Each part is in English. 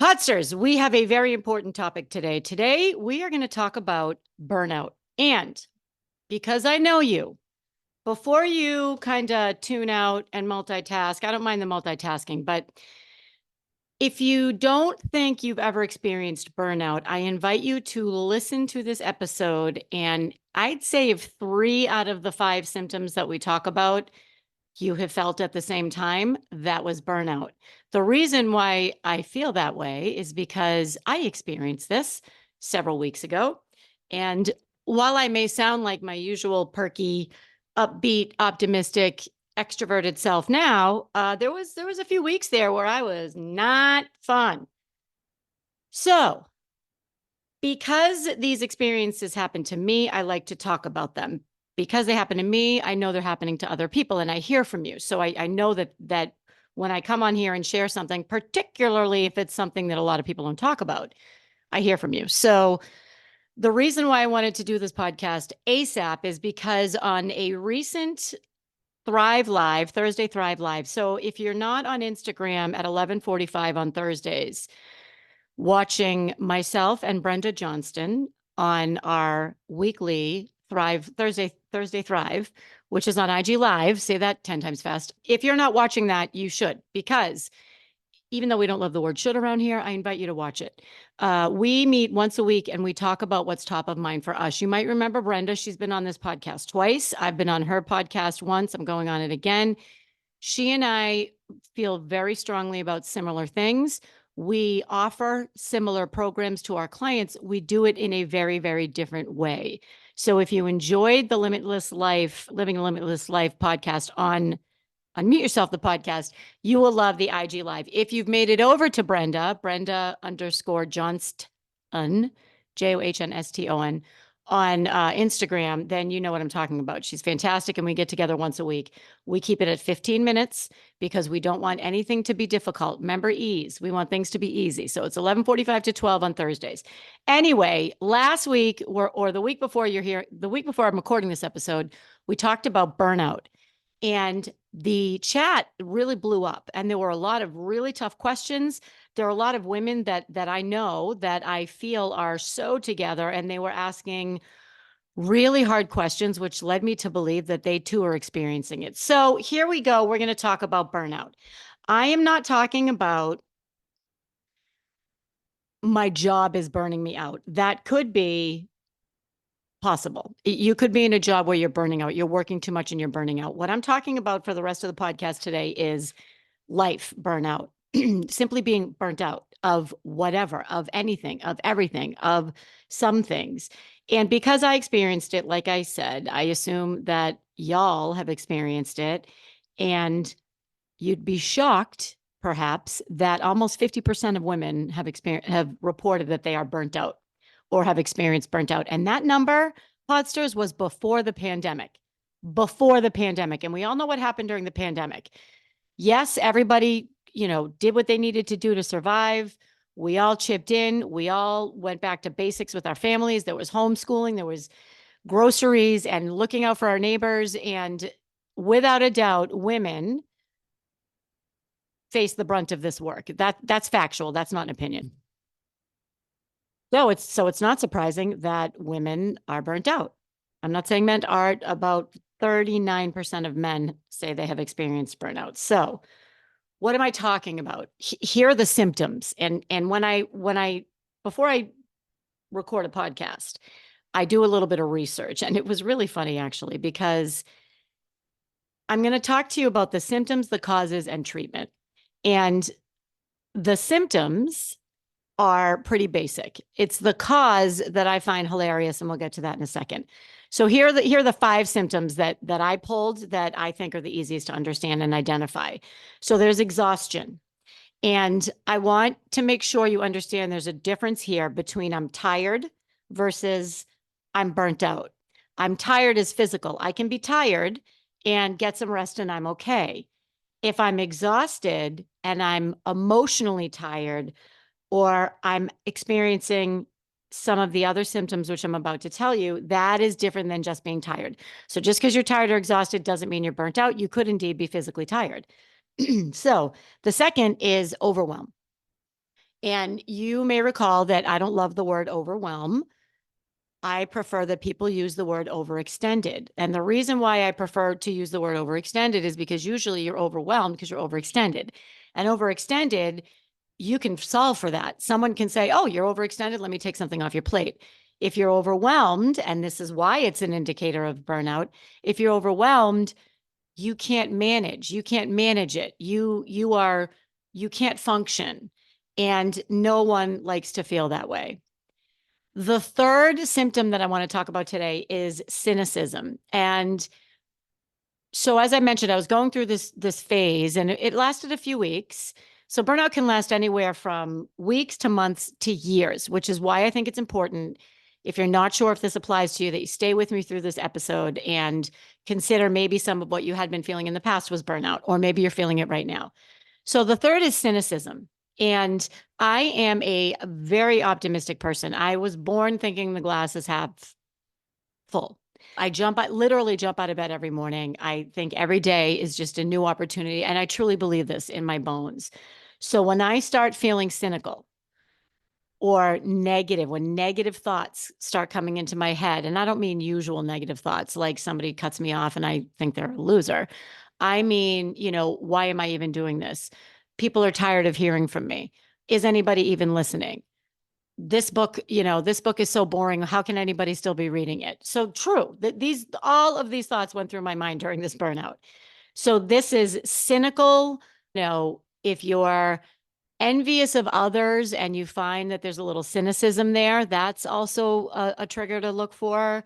Podsters, we have a very important topic today. Today, we are going to talk about burnout. And because I know you, before you kind of tune out and multitask, I don't mind the multitasking, but if you don't think you've ever experienced burnout, I invite you to listen to this episode. And I'd say if 3 out of the 5 symptoms that we talk about you have felt at the same time, that was burnout. The reason why I feel that way is because I experienced this several weeks ago. And while I may sound like my usual perky, upbeat, optimistic, extroverted self now, there was a few weeks there where I was not fun. So, because these experiences happen to me, I like to talk about them. Because they happen to me, I know they're happening to other people, and I hear from you. So I know that when I come on here and share something, particularly if it's something that a lot of people don't talk about, I hear from you. So the reason why I wanted to do this podcast ASAP is because on a recent Thrive Live, Thursday Thrive Live. So if you're not on Instagram at 11:45 on Thursdays, watching myself and Brenda Johnston on our weekly Thursday Thrive, which is on IG Live. Say that 10 times fast. If you're not watching that, you should, because even though we don't love the word should around here, I invite you to watch it. We meet once a week and we talk about what's top of mind for us. You might remember Brenda. She's been on this podcast twice. I've been on her podcast once. I'm going on it again. She and I feel very strongly about similar things. We offer similar programs to our clients. We do it in a very, very different way. So if you enjoyed the Limitless Life, Living a Limitless Life podcast on Unmute Yourself, the podcast, you will love the IG Live. If you've made it over to Brenda_Johnston, Johnston, on Instagram, then you know what I'm talking about. She's fantastic, and we get together once a week. We keep it at 15 minutes because we don't want anything to be difficult. Remember ease. We want things to be easy. So it's 11:45 to 12 on Thursdays. Anyway, last week or the week before the week before I'm recording this episode, we talked about burnout. And the chat really blew up, and there were a lot of really tough questions. There are a lot of women that I know that I feel are so together, and they were asking really hard questions, which led me to believe that they too are experiencing it. So here we go. We're going to talk about burnout. I am not talking about my job is burning me out. That could be possible. You could be in a job where you're burning out. You're working too much and you're burning out. What I'm talking about for the rest of the podcast today is life burnout, simply being burnt out of whatever, of anything, of everything, of some things. And because I experienced it, like I said, I assume that y'all have experienced it. And you'd be shocked, perhaps, that almost 50% of women have reported that they are burnt out or have experienced burnt out. And that number, Podsters, was before the pandemic. Before the pandemic. And we all know what happened during the pandemic. Yes, everybody, did what they needed to do to survive. We all chipped in. We all went back to basics with our families. There was homeschooling, there was groceries and looking out for our neighbors. And without a doubt, women face the brunt of this work. That's factual. That's not an opinion. So it's not surprising that women are burnt out. I'm not saying men aren't. About 39% of men say they have experienced burnout. So what am I talking about? Here are the symptoms. And before I record a podcast, I do a little bit of research. And it was really funny, actually, because I'm going to talk to you about the symptoms, the causes, and treatment. And the symptoms are pretty basic. It's the cause that I find hilarious, and we'll get to that in a second. So here are the 5 symptoms that I pulled that I think are the easiest to understand and identify. So there's exhaustion. And I want to make sure you understand there's a difference here between I'm tired versus I'm burnt out. I'm tired is physical. I can be tired and get some rest and I'm okay. If I'm exhausted and I'm emotionally tired, or I'm experiencing some of the other symptoms, which I'm about to tell you, that is different than just being tired. So just because you're tired or exhausted doesn't mean you're burnt out. You could indeed be physically tired. So the second is overwhelm. And you may recall that I don't love the word overwhelm. I prefer that people use the word overextended. And the reason why I prefer to use the word overextended is because usually you're overwhelmed because you're overextended. And overextended, you can solve for that. Someone can say, oh, you're overextended. Let me take something off your plate. If you're overwhelmed, and this is why it's an indicator of burnout, if you're overwhelmed, you can't manage. You can't manage it. You can't function. And no one likes to feel that way. The third symptom that I want to talk about today is cynicism. And so as I mentioned, I was going through this phase and it lasted a few weeks. So burnout can last anywhere from weeks to months to years, which is why I think it's important, if you're not sure if this applies to you, that you stay with me through this episode and consider maybe some of what you had been feeling in the past was burnout, or maybe you're feeling it right now. So the third is cynicism. And I am a very optimistic person. I was born thinking the glass is half full. I literally jump out of bed every morning. I think every day is just a new opportunity. And I truly believe this in my bones. So when I start feeling cynical or negative, when negative thoughts start coming into my head, and I don't mean usual negative thoughts, like somebody cuts me off and I think they're a loser. I mean, why am I even doing this? People are tired of hearing from me. Is anybody even listening? This book is so boring. How can anybody still be reading it? So true that all of these thoughts went through my mind during this burnout. So this is cynical. If you're envious of others and you find that there's a little cynicism there, that's also a trigger to look for.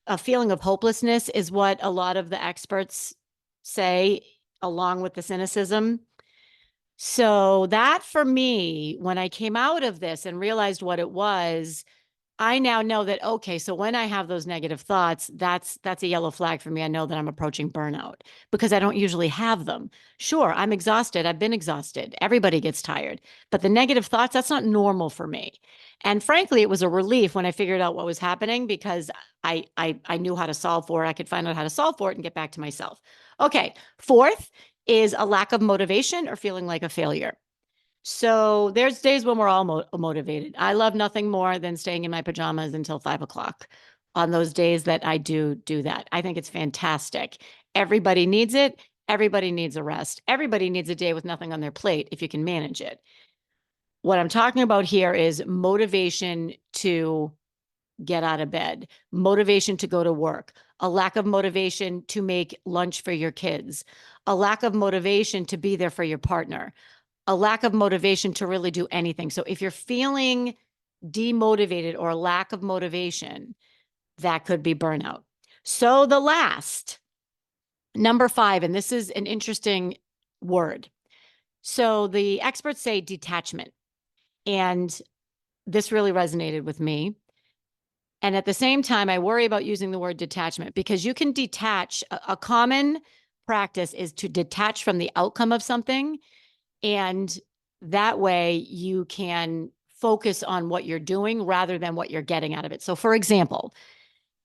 A feeling of hopelessness is what a lot of the experts say, along with the cynicism. So that for me, when I came out of this and realized what it was, I now know that, okay, so when I have those negative thoughts, that's a yellow flag for me. I know that I'm approaching burnout because I don't usually have them. Sure, I'm exhausted. I've been exhausted. Everybody gets tired. But the negative thoughts, that's not normal for me. And frankly, it was a relief when I figured out what was happening because I knew how to solve for it. I could find out how to solve for it and get back to myself. Okay, fourth is a lack of motivation or feeling like a failure. So there's days when we're all motivated. I love nothing more than staying in my pajamas until 5 o'clock on those days that I do that. I think it's fantastic. Everybody needs it. Everybody needs a rest. Everybody needs a day with nothing on their plate if you can manage it. What I'm talking about here is motivation to get out of bed, motivation to go to work, a lack of motivation to make lunch for your kids, a lack of motivation to be there for your partner, a lack of motivation to really do anything. So if you're feeling demotivated or lack of motivation, that could be burnout. So the last, number 5, and this is an interesting word. So the experts say detachment. And this really resonated with me. And at the same time, I worry about using the word detachment because you can detach. A common practice is to detach from the outcome of something. And that way you can focus on what you're doing rather than what you're getting out of it. So for example,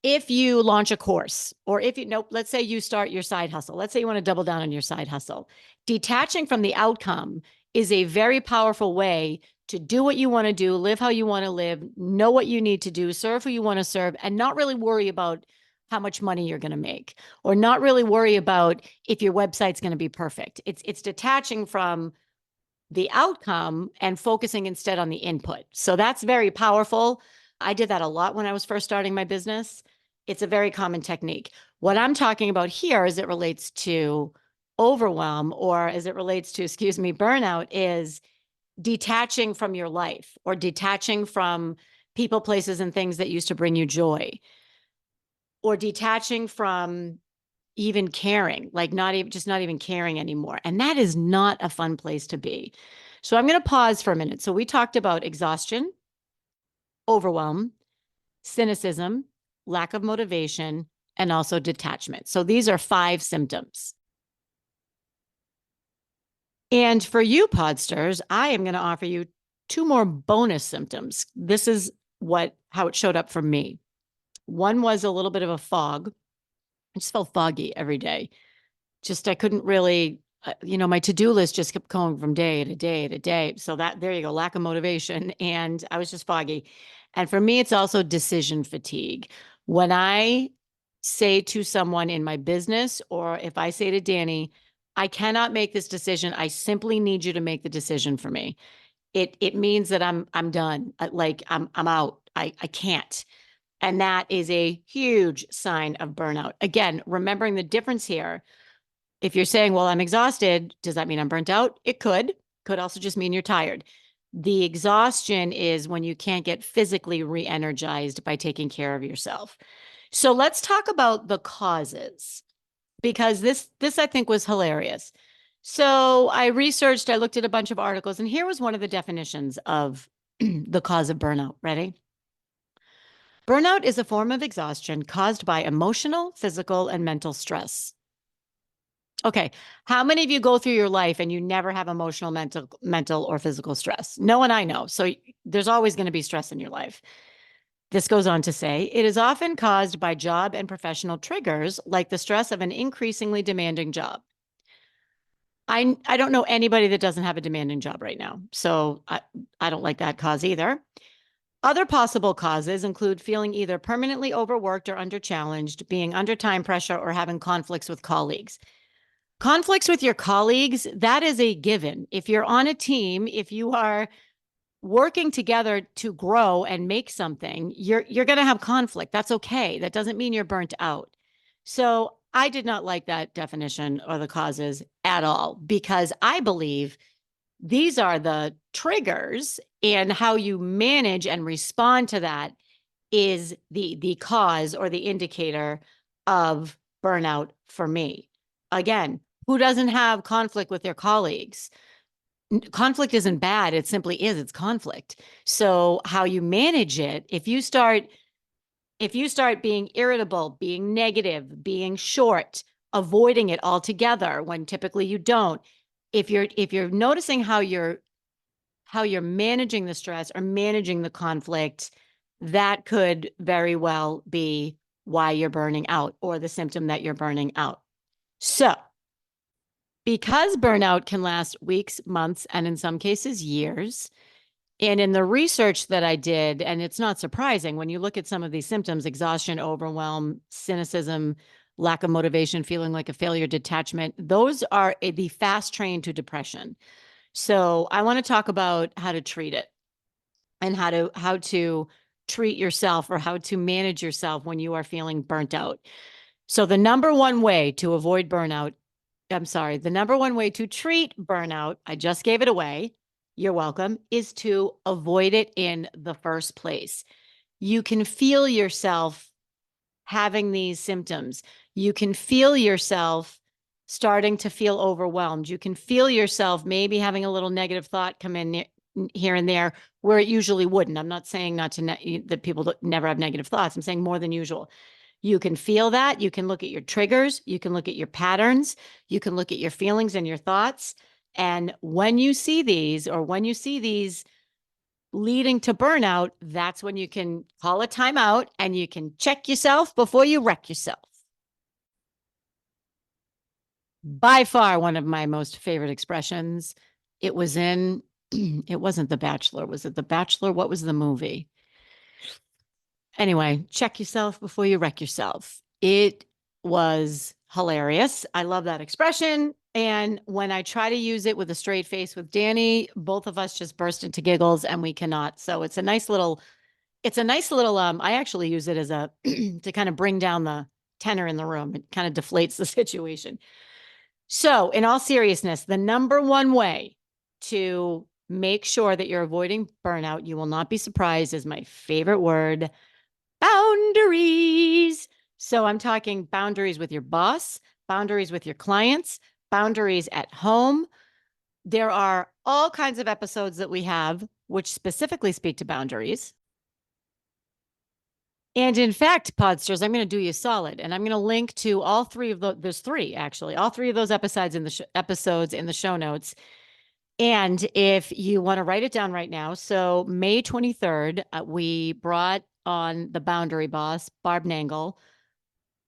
if you launch a course or let's say you start your side hustle. Let's say you want to double down on your side hustle. Detaching from the outcome is a very powerful way to do what you want to do, live how you want to live, know what you need to do, serve who you want to serve, and not really worry about how much money you're going to make, or not really worry about if your website's going to be perfect. It's detaching from the outcome and focusing instead on the input. So that's very powerful. I did that a lot when I was first starting my business. It's a very common technique. What I'm talking about here as it relates to overwhelm, or as it relates to, burnout, is detaching from your life or detaching from people, places, and things that used to bring you joy, or detaching from even caring, like not even caring anymore. And that is not a fun place to be. So I'm going to pause for a minute. So we talked about exhaustion, overwhelm, cynicism, lack of motivation, and also detachment. So these are 5 symptoms. And for you, Podsters, I am going to offer you 2 more bonus symptoms. This is how it showed up for me. One was a little bit of a fog. I just felt foggy every day. I couldn't really my to-do list just kept going from day to day to day. So there you go, lack of motivation. And I was just foggy. And for me, it's also decision fatigue. When I say to someone in my business, or if I say to Danny, I cannot make this decision. I simply need you to make the decision for me. It means that I'm done. Like I'm out. I can't. And that is a huge sign of burnout. Again, remembering the difference here. If you're saying, well, I'm exhausted, does that mean I'm burnt out? It could also just mean you're tired. The exhaustion is when you can't get physically re-energized by taking care of yourself. So let's talk about the causes, because this I think was hilarious. So I researched, I looked at a bunch of articles, and here was one of the definitions of the cause of burnout. Ready? Burnout is a form of exhaustion caused by emotional, physical, and mental stress. Okay. How many of you go through your life and you never have emotional, mental, or physical stress? No one I know. So there's always going to be stress in your life. This goes on to say, it is often caused by job and professional triggers, like the stress of an increasingly demanding job. I don't know anybody that doesn't have a demanding job right now. So I don't like that cause either. Other possible causes include feeling either permanently overworked or under-challenged, being under time pressure, or having conflicts with colleagues. Conflicts with your colleagues, that is a given. If you're on a team, if you are working together to grow and make something, you're going to have conflict. That's okay. That doesn't mean you're burnt out. So I did not like that definition or the causes at all, because I believe these are the triggers, and how you manage and respond to that is the cause or the indicator of burnout for me. Again, who doesn't have conflict with their colleagues? Conflict isn't bad. It simply is. It's conflict. So how you manage it, if you start being irritable, being negative, being short, avoiding it altogether when typically you don't, if you're noticing how you're managing the stress or managing the conflict, that could very well be why you're burning out, or the symptom that you're burning out. So, because burnout can last weeks, months, and in some cases years, and in the research that I did, and it's not surprising when you look at some of these symptoms: exhaustion, overwhelm, cynicism, lack of motivation, feeling like a failure, detachment, those are the fast train to depression. So I want to talk about how to treat it, and how to treat yourself, or how to manage yourself when you are feeling burnt out. So the number one way to avoid burnout, the number one way to treat burnout, I just gave it away, you're welcome, is to avoid it in the first place. You can feel yourself having these symptoms. You can feel yourself starting to feel overwhelmed. You can feel yourself maybe having a little negative thought come in here and there where it usually wouldn't. I'm not saying that people never have negative thoughts. I'm saying more than usual. You can feel that. You can look at your triggers. You can look at your patterns. You can look at your feelings and your thoughts. And when you see these, leading to burnout, that's when you can call a timeout and you can check yourself before you wreck yourself. By far, one of my most favorite expressions. It was in, it wasn't The Bachelor. Was it The Bachelor? What was the movie? Anyway, check yourself before you wreck yourself. It was hilarious. I love that expression. And when I try to use it with a straight face with Danny, both of us just burst into giggles, and we cannot. So it's a nice little, I actually use it as a, to kind of bring down the tenor in the room. It kind of deflates the situation. So in all seriousness, the number one way to make sure that you're avoiding burnout, you will not be surprised, is my favorite word: boundaries. So I'm talking boundaries with your boss, boundaries with your clients, boundaries at home. There are all kinds of episodes that we have which specifically speak to boundaries. And in fact, Podsters, I'm going to do you a solid, and I'm going to link to all three of those. There's three, actually, all three of those episodes in the show notes. And if you want to write it down right now, so May 23rd, we brought on the boundary boss, Barb Nangle.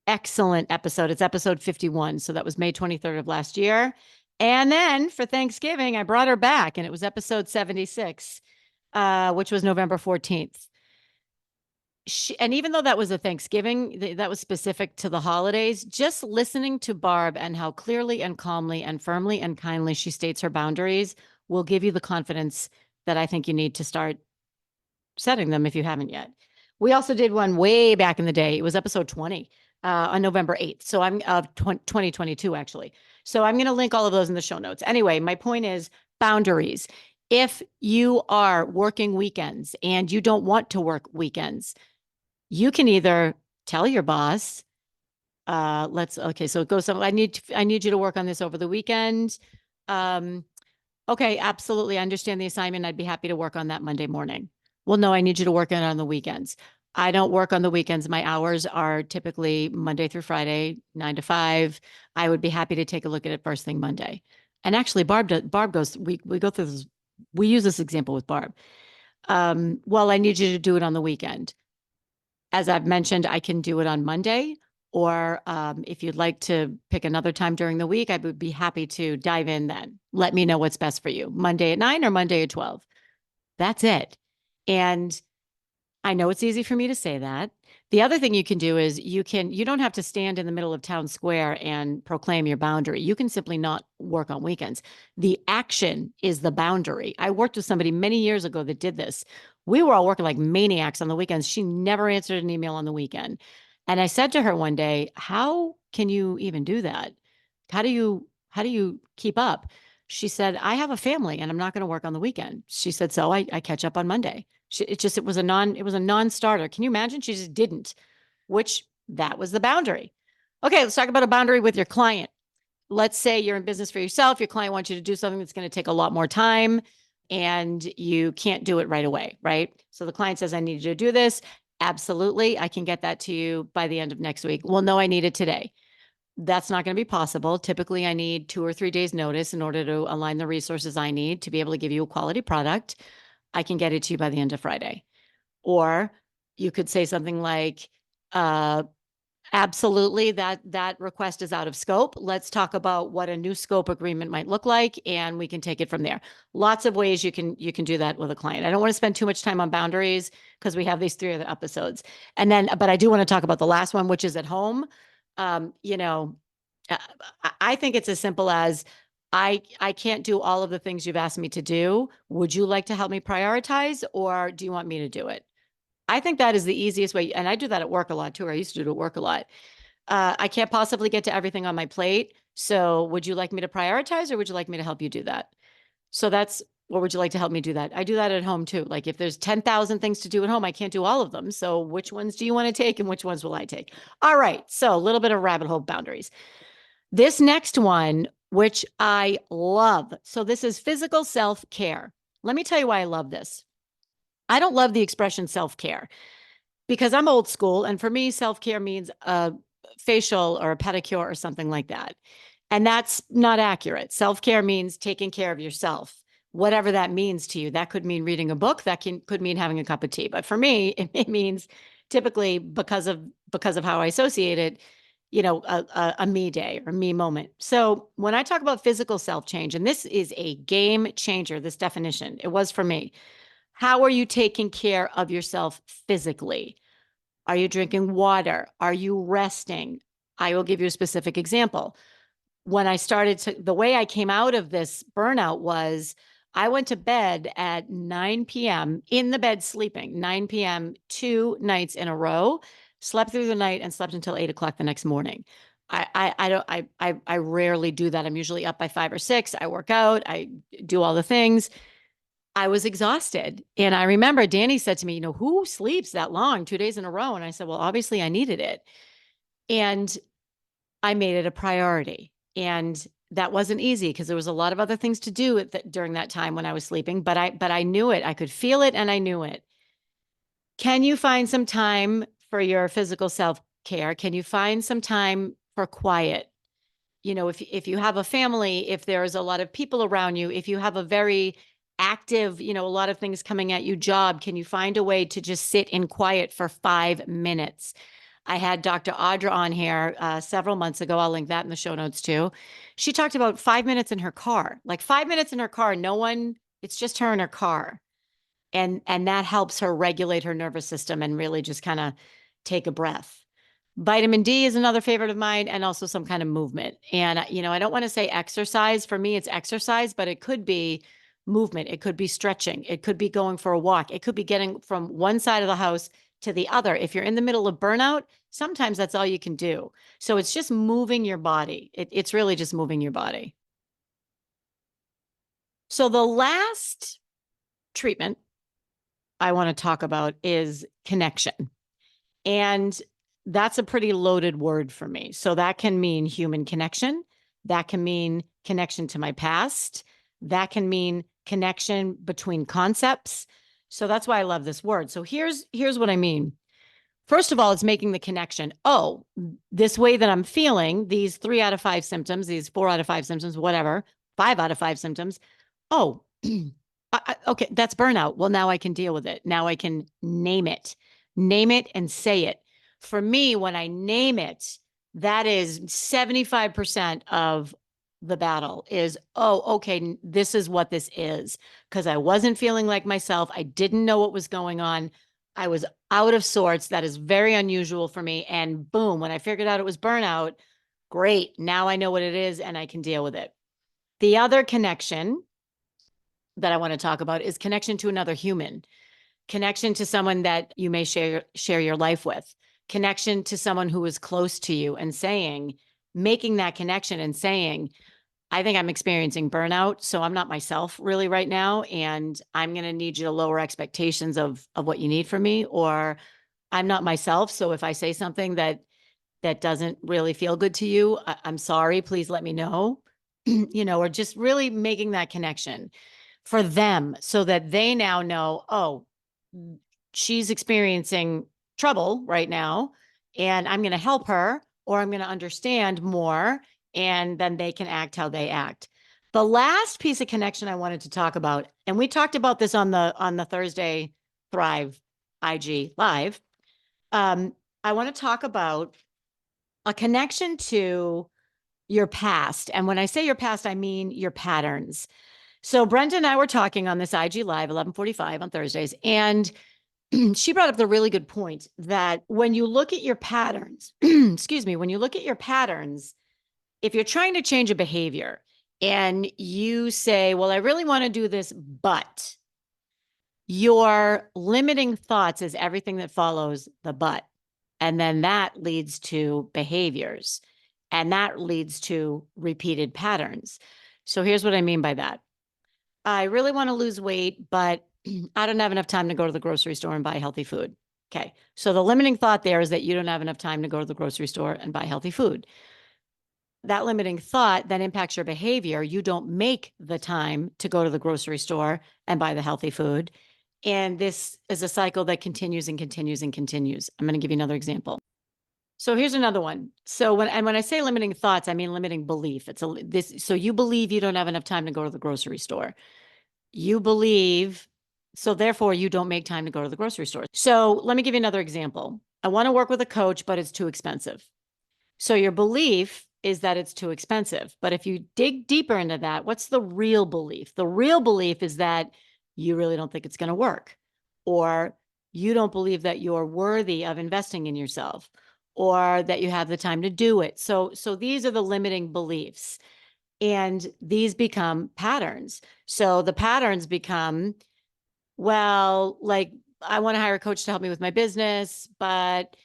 Excellent episode. It's episode 51. So that was May 23rd of last year. And then for Thanksgiving, I brought her back, and it was episode 76, which was November 14th. And even though that was a Thanksgiving, that was specific to the holidays, just listening to Barb and how clearly and calmly and firmly and kindly she states her boundaries will give you the confidence that I think you need to start setting them if you haven't yet. We also did one way back in the day. It was episode 20 on November 8th. So I'm of 2022, actually. So I'm going to link all of those in the show notes. Anyway, my point is boundaries. If you are working weekends and you don't want to work weekends, you can either tell your boss, so it goes, so I need you to work on this over the weekend. Okay, absolutely. I understand the assignment. I'd be happy to work on that Monday morning. Well, no, I need you to work on it on the weekends. I don't work on the weekends. My hours are typically Monday through Friday, 9 to 5. I would be happy to take a look at it first thing Monday. And actually, Barb goes, we go through this, we use this example with Barb. Well, I need you to do it on the weekend. As I've mentioned, I can do it on Monday, or if you'd like to pick another time during the week, I would be happy to dive in then. Let me know what's best for you, Monday at 9 or Monday at 12. That's it. And I know it's easy for me to say that. The other thing you can do is you don't have to stand in the middle of town square and proclaim your boundary. You can simply not work on weekends. The action is the boundary. I worked with somebody many years ago that did this. We were all working like maniacs on the weekends. She never answered an email on the weekend. And I said to her one day, "How can you even do that? How do you keep up?" She said, "I have a family and I'm not going to work on the weekend." She said, "So I catch up on Monday." It was a non-starter. Can you imagine? She just didn't, which that was the boundary. Okay, let's talk about a boundary with your client. Let's say you're in business for yourself. Your client wants you to do something that's going to take a lot more time and you can't do it right away, right? So the client says, "I need you to do this." Absolutely. I can get that to you by the end of next week. Well, no, I need it today. That's not going to be possible. Typically, I need 2 or 3 days notice in order to align the resources I need to be able to give you a quality product. I can get it to you by the end of Friday. Or you could say something like, absolutely, that request is out of scope. Let's talk about what a new scope agreement might look like, and we can take it from there. Lots of ways you can do that with a client. I don't want to spend too much time on boundaries because we have these 3 other episodes. And then, but I do want to talk about the last one, which is at home. You know, I think it's as simple as I can't do all of the things you've asked me to do. Would you like to help me prioritize, or do you want me to do it? I think that is the easiest way. And I do that at work a lot too. I used to do it at work a lot. I can't possibly get to everything on my plate. So would you like me to prioritize, or would you like me to help you do that? So that's, or would you like to help me do that? I do that at home too. Like if there's 10,000 things to do at home, I can't do all of them. So which ones do you want to take and which ones will I take? All right. So a little bit of rabbit hole boundaries. This next one, which I love. So this is physical self-care. Let me tell you why I love this. I don't love the expression self-care because I'm old school. And for me, self-care means a facial or a pedicure or something like that. And that's not accurate. Self-care means taking care of yourself, whatever that means to you. That could mean reading a book. That could mean having a cup of tea. But for me, it means typically because of how I associate it, a me day or me moment. So when I talk about physical self change, and this is a game changer, this definition, it was for me. How are you taking care of yourself physically? Are you drinking water? Are you resting? I will give you a specific example. When I the way I came out of this burnout was I went to bed at 9 p.m. in the bed sleeping, 9 p.m. 2 nights in a row, slept through the night and slept until 8 o'clock the next morning. I rarely do that. I'm usually up by 5 or 6. I work out. I do all the things. I was exhausted. And I remember Danny said to me, who sleeps that long, 2 days in a row? And I said, well, obviously I needed it. And I made it a priority. And that wasn't easy because there was a lot of other things to do during that time when I was sleeping, but I knew it. I could feel it and I knew it. Can you find some time for your physical self-care? Can you find some time for quiet? If you have a family, if there's a lot of people around you, if you have a very active, a lot of things coming at you job, can you find a way to just sit in quiet for 5 minutes? I had Dr. Audra on here several months ago. I'll link that in the show notes too. She talked about 5 minutes in her car, like 5 minutes in her car. No one, it's just her in her car. And that helps her regulate her nervous system and really just kind of take a breath. Vitamin D is another favorite of mine, and also some kind of movement. And, I don't want to say exercise. For me, it's exercise, but it could be movement. It could be stretching. It could be going for a walk. It could be getting from one side of the house to the other. If you're in the middle of burnout, sometimes that's all you can do. So it's just moving your body. It's really just moving your body. So the last treatment I want to talk about is connection. And that's a pretty loaded word for me. So that can mean human connection. That can mean connection to my past. That can mean connection between concepts. So that's why I love this word. So here's what I mean. First of all, it's making the connection. Oh, this way that I'm feeling, these 3 out of 5 symptoms, these 4 out of 5 symptoms, whatever, 5 out of 5 symptoms. Oh, okay, that's burnout. Well, now I can deal with it. Now I can name it and say it. For me, when I name it, that is 75% of the battle is, oh, okay, this is what this is. Because I wasn't feeling like myself. I didn't know what was going on. I was out of sorts. That is very unusual for me. And boom, when I figured out it was burnout, great. Now I know what it is and I can deal with it. The other connection that I want to talk about is connection to another human, connection to someone that you may share your life with, connection to someone who is close to you, and making that connection and saying, I think I'm experiencing burnout, so I'm not myself really right now, and I'm going to need you to lower expectations of what you need from me, or I'm not myself, so if I say something that doesn't really feel good to you, I'm sorry, please let me know, or just really making that connection for them so that they now know, oh, she's experiencing trouble right now, and I'm going to help her, or I'm going to understand more, and then they can act how they act. The last piece of connection I wanted to talk about, and we talked about this on the Thursday Thrive IG live. I want to talk about a connection to your past. And when I say your past, I mean your patterns. So Brenda and I were talking on this IG live, 11:45 on Thursdays, and she brought up the really good point that when you look at your patterns, excuse me, when you look at your patterns, if you're trying to change a behavior and you say, well, I really want to do this, but your limiting thoughts is everything that follows the but. And then that leads to behaviors, and that leads to repeated patterns. So here's what I mean by that. I really want to lose weight, but I don't have enough time to go to the grocery store and buy healthy food. Okay. So the limiting thought there is that you don't have enough time to go to the grocery store and buy healthy food. That limiting thought then impacts your behavior. You don't make the time to go to the grocery store and buy the healthy food. And this is a cycle that continues and continues and continues. I'm going to give you another example. So here's another one. So when I say limiting thoughts, I mean limiting belief. So you believe you don't have enough time to go to the grocery store. You believe, so therefore you don't make time to go to the grocery store. So let me give you another example. I want to work with a coach, but it's too expensive. So your belief is that it's too expensive. But if you dig deeper into that, what's the real belief? The real belief is that you really don't think it's going to work, or you don't believe that you're worthy of investing in yourself, or that you have the time to do it. So these are the limiting beliefs, and these become patterns. So the patterns become, well, like, I want to hire a coach to help me with my business, but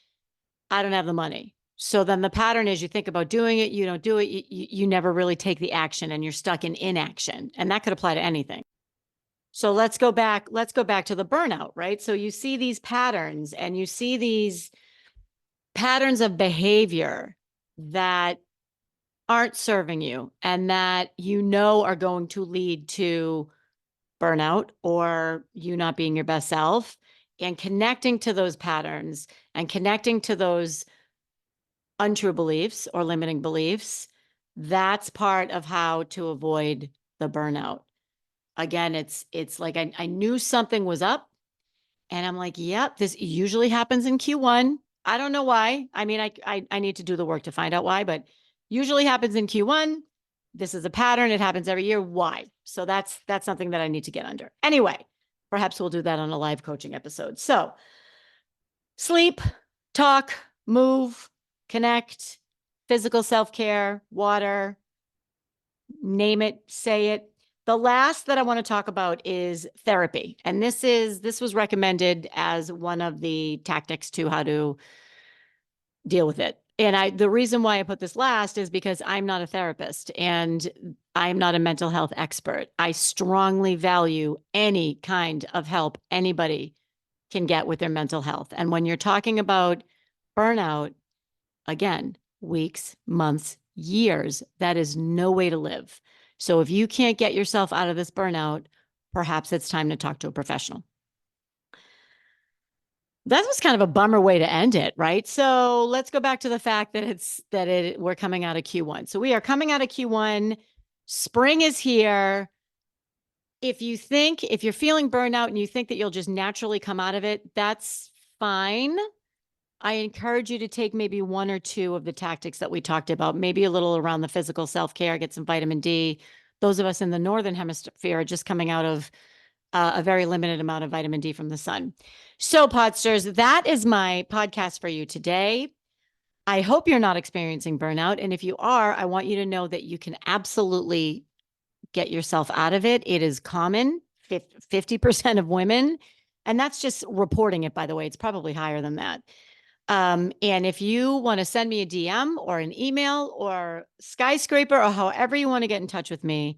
I don't have the money. So then the pattern is you think about doing it, you don't do it, you never really take the action, and you're stuck in inaction. And that could apply to anything. So let's go back to the burnout, right? So you see these patterns, and you see these patterns of behavior that aren't serving you and that are going to lead to burnout or you not being your best self, and connecting to those patterns and connecting to those untrue beliefs or limiting beliefs. That's part of how to avoid the burnout. Again, it's like I knew something was up, and I'm like, yep, this usually happens in Q1. I don't know why. I mean, I need to do the work to find out why, but usually happens in Q1. This is a pattern. It happens every year. Why? So that's something that I need to get under. Anyway, perhaps we'll do that on a live coaching episode. So sleep, talk, move, connect, physical self-care, water, name it, say it. The last that I want to talk about is therapy. And this was recommended as one of the tactics to how to deal with it. And the reason why I put this last is because I'm not a therapist and I'm not a mental health expert. I strongly value any kind of help anybody can get with their mental health. And when you're talking about burnout, again, weeks, months, years, that is no way to live. So if you can't get yourself out of this burnout, perhaps it's time to talk to a professional. That was kind of a bummer way to end it, right? So let's go back to the fact that we're coming out of Q1. So we are coming out of Q1. Spring is here. If you're feeling burnout and you think that you'll just naturally come out of it, that's fine. I encourage you to take maybe one or two of the tactics that we talked about, maybe a little around the physical self-care, get some vitamin D. Those of us in the Northern Hemisphere are just coming out of a very limited amount of vitamin D from the sun. So, Podsters, that is my podcast for you today. I hope you're not experiencing burnout. And if you are, I want you to know that you can absolutely get yourself out of it. It is common, 50% of women. And that's just reporting it, by the way. It's probably higher than that. And if you want to send me a DM or an email or skyscraper or however you want to get in touch with me,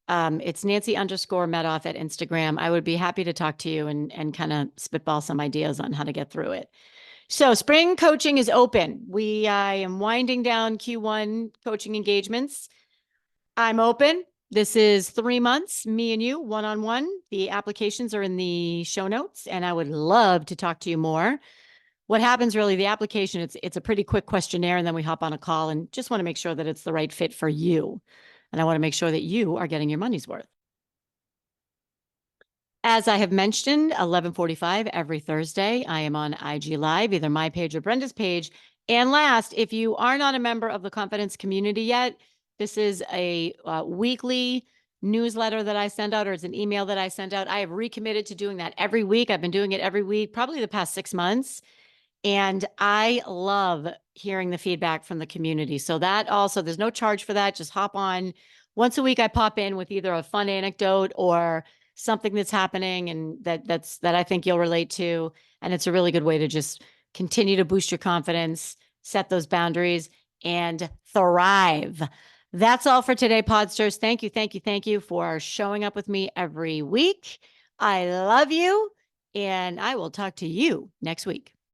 it's Nancy_Medoff at Instagram. I would be happy to talk to you and kind of spitball some ideas on how to get through it. So spring coaching is open. I am winding down Q1 coaching engagements. I'm open. This is 3 months, me and you, one-on-one. The applications are in the show notes, and I would love to talk to you more. What happens really, the application, it's a pretty quick questionnaire, and then we hop on a call and just want to make sure that it's the right fit for you. And I want to make sure that you are getting your money's worth. As I have mentioned, 11:45 every Thursday, I am on IG Live, either my page or Brenda's page. And last, if you are not a member of the Confidence community yet, this is a weekly newsletter that I send out, or it's an email that I send out. I have recommitted to doing that every week. I've been doing it every week, probably the past 6 months. And I love hearing the feedback from the community. So that also, there's no charge for that. Just hop on. Once a week, I pop in with either a fun anecdote or something that's happening and that I think you'll relate to. And it's a really good way to just continue to boost your confidence, set those boundaries, and thrive. That's all for today, Podsters. Thank you for showing up with me every week. I love you, and I will talk to you next week.